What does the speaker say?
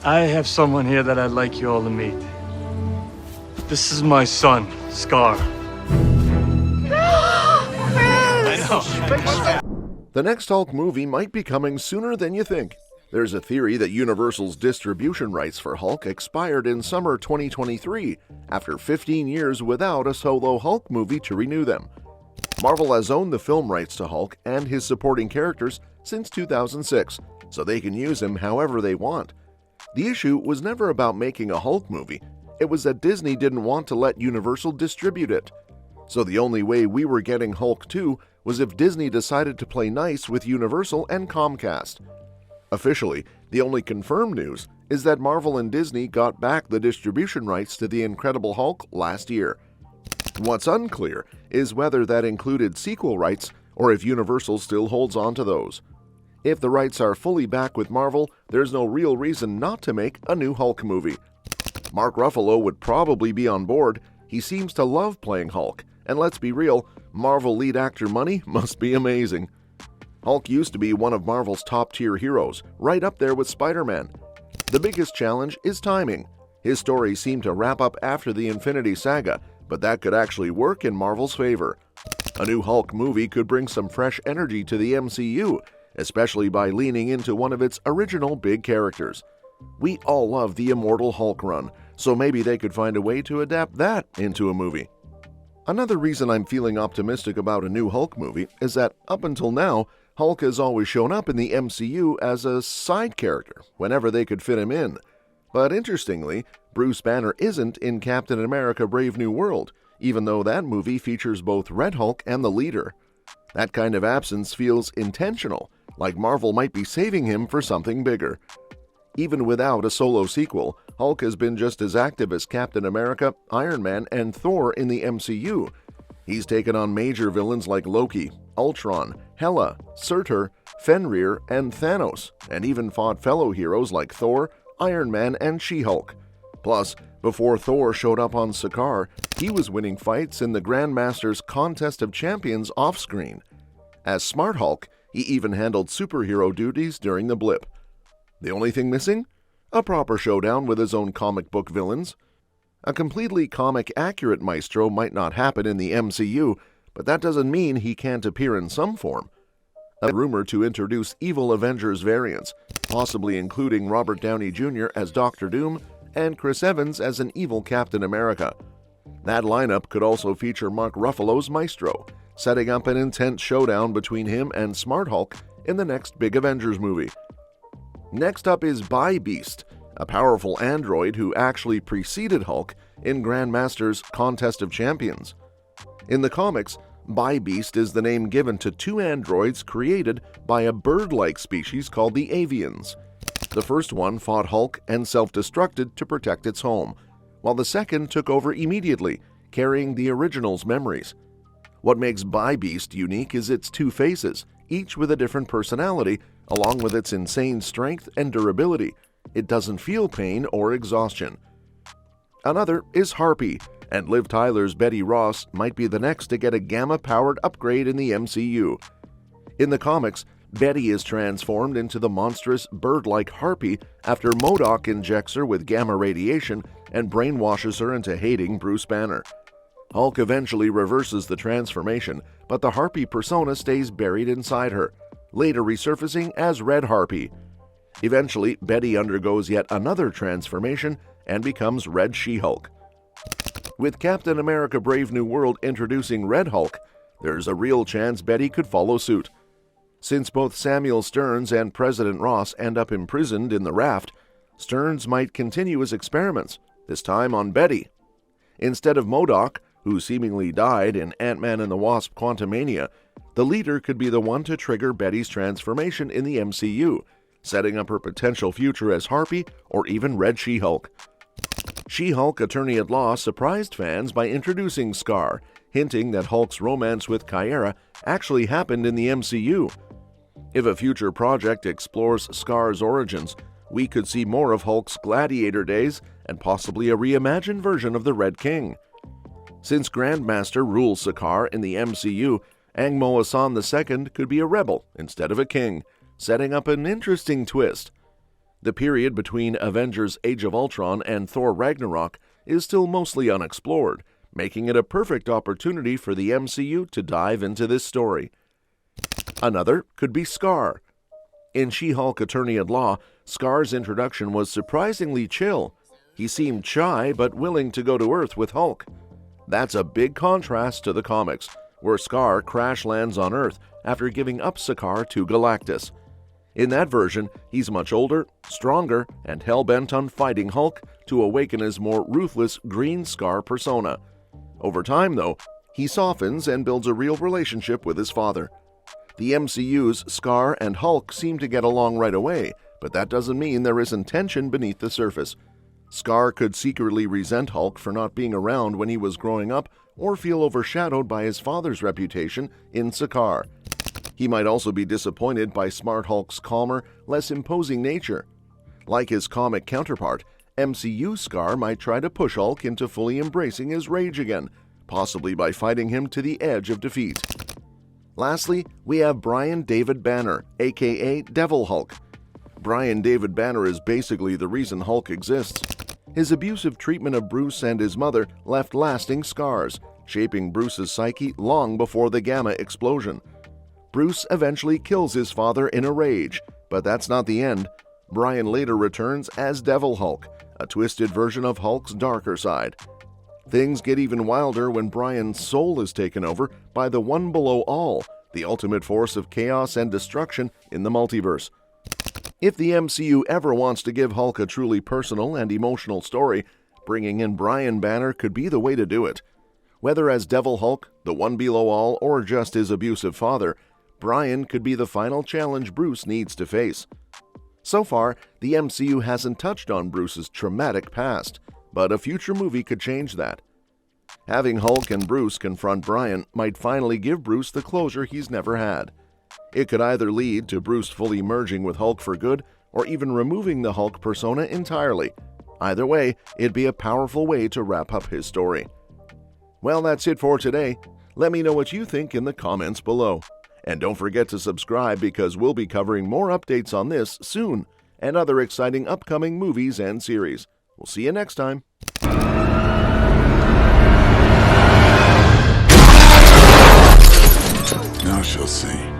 I have someone here that I'd like you all to meet. This is my son, Scar. I know. The next Hulk movie might be coming sooner than you think. There's a theory that Universal's distribution rights for Hulk expired in summer 2023, after 15 years without a solo Hulk movie to renew them. Marvel has owned the film rights to Hulk and his supporting characters since 2006, so they can use him however they want. The issue was never about making a Hulk movie, it was that Disney didn't want to let Universal distribute it. So the only way we were getting Hulk 2 was if Disney decided to play nice with Universal and Comcast. Officially, the only confirmed news is that Marvel and Disney got back the distribution rights to The Incredible Hulk last year. What's unclear is whether that included sequel rights or if Universal still holds on to those. If the rights are fully back with Marvel, there's no real reason not to make a new Hulk movie. Mark Ruffalo would probably be on board. He seems to love playing Hulk, and let's be real, Marvel lead actor money must be amazing. Hulk used to be one of Marvel's top-tier heroes, right up there with Spider-Man. The biggest challenge is timing. His story seemed to wrap up after the Infinity Saga, but that could actually work in Marvel's favor. A new Hulk movie could bring some fresh energy to the MCU, especially by leaning into one of its original big characters. We all love the Immortal Hulk run, so maybe they could find a way to adapt that into a movie. Another reason I'm feeling optimistic about a new Hulk movie is that, up until now, Hulk has always shown up in the MCU as a side character whenever they could fit him in. But interestingly, Bruce Banner isn't in Captain America: Brave New World, even though that movie features both Red Hulk and the Leader. That kind of absence feels intentional, like Marvel might be saving him for something bigger. Even without a solo sequel, Hulk has been just as active as Captain America, Iron Man, and Thor in the MCU. He's taken on major villains like Loki, Ultron, Hela, Surtur, Fenrir, and Thanos, and even fought fellow heroes like Thor, Iron Man, and She-Hulk. Plus, before Thor showed up on Sakaar, he was winning fights in the Grandmaster's Contest of Champions off-screen. As Smart Hulk, he even handled superhero duties during the blip. The only thing missing? A proper showdown with his own comic book villains. A completely comic-accurate Maestro might not happen in the MCU, but that doesn't mean he can't appear in some form. A rumor to introduce evil Avengers variants, possibly including Robert Downey Jr. as Doctor Doom and Chris Evans as an evil Captain America. That lineup could also feature Mark Ruffalo's Maestro, setting up an intense showdown between him and Smart Hulk in the next big Avengers movie. Next up is Beast, a powerful android who actually preceded Hulk in Grandmaster's Contest of Champions. In the comics, Beast is the name given to two androids created by a bird-like species called the Avians. The first one fought Hulk and self-destructed to protect its home, while the second took over immediately, carrying the original's memories. What makes Beast unique is its two faces, each with a different personality, along with its insane strength and durability. It doesn't feel pain or exhaustion. Another is Harpy, and Liv Tyler's Betty Ross might be the next to get a gamma-powered upgrade in the MCU. In the comics, Betty is transformed into the monstrous bird-like Harpy after MODOK injects her with gamma radiation and brainwashes her into hating Bruce Banner. Hulk eventually reverses the transformation, but the Harpy persona stays buried inside her, later resurfacing as Red Harpy. Eventually, Betty undergoes yet another transformation and becomes Red She-Hulk. With Captain America: Brave New World introducing Red Hulk, there's a real chance Betty could follow suit. Since both Samuel Stearns and President Ross end up imprisoned in the raft, Stearns might continue his experiments, this time on Betty. Instead of MODOK, who seemingly died in Ant-Man and the Wasp: Quantumania, the Leader could be the one to trigger Betty's transformation in the MCU, setting up her potential future as Harpy or even Red She-Hulk. She-Hulk Attorney at Law surprised fans by introducing Scar, hinting that Hulk's romance with Kyra actually happened in the MCU. If a future project explores Scar's origins, we could see more of Hulk's gladiator days and possibly a reimagined version of the Red King. Since Grandmaster rules Sakaar in the MCU, Angmo Asan II could be a rebel instead of a king, setting up an interesting twist. The period between Avengers Age of Ultron and Thor Ragnarok is still mostly unexplored, making it a perfect opportunity for the MCU to dive into this story. Another could be Scar. In She-Hulk Attorney-at-Law, Scar's introduction was surprisingly chill. He seemed shy but willing to go to Earth with Hulk. That's a big contrast to the comics, where Scar crash lands on Earth after giving up Sakaar to Galactus. In that version, he's much older, stronger, and hell-bent on fighting Hulk to awaken his more ruthless Green Scar persona. Over time, though, he softens and builds a real relationship with his father. The MCU's Scar and Hulk seem to get along right away, but that doesn't mean there isn't tension beneath the surface. Scar could secretly resent Hulk for not being around when he was growing up or feel overshadowed by his father's reputation in Sakaar. He might also be disappointed by Smart Hulk's calmer, less imposing nature. Like his comic counterpart, MCU Scar might try to push Hulk into fully embracing his rage again, possibly by fighting him to the edge of defeat. Lastly, we have Brian David Banner, aka Devil Hulk. Brian David Banner is basically the reason Hulk exists. His abusive treatment of Bruce and his mother left lasting scars, shaping Bruce's psyche long before the Gamma explosion. Bruce eventually kills his father in a rage, but that's not the end. Brian later returns as Devil Hulk, a twisted version of Hulk's darker side. Things get even wilder when Brian's soul is taken over by the One Below All, the ultimate force of chaos and destruction in the multiverse. If the MCU ever wants to give Hulk a truly personal and emotional story, bringing in Brian Banner could be the way to do it. Whether as Devil Hulk, the One Below All, or just his abusive father, Brian could be the final challenge Bruce needs to face. So far, the MCU hasn't touched on Bruce's traumatic past, but a future movie could change that. Having Hulk and Bruce confront Brian might finally give Bruce the closure he's never had. It could either lead to Bruce fully merging with Hulk for good, or even removing the Hulk persona entirely. Either way, it'd be a powerful way to wrap up his story. Well, that's it for today. Let me know what you think in the comments below. And don't forget to subscribe because we'll be covering more updates on this soon, and other exciting upcoming movies and series. We'll see you next time. Now she'll see.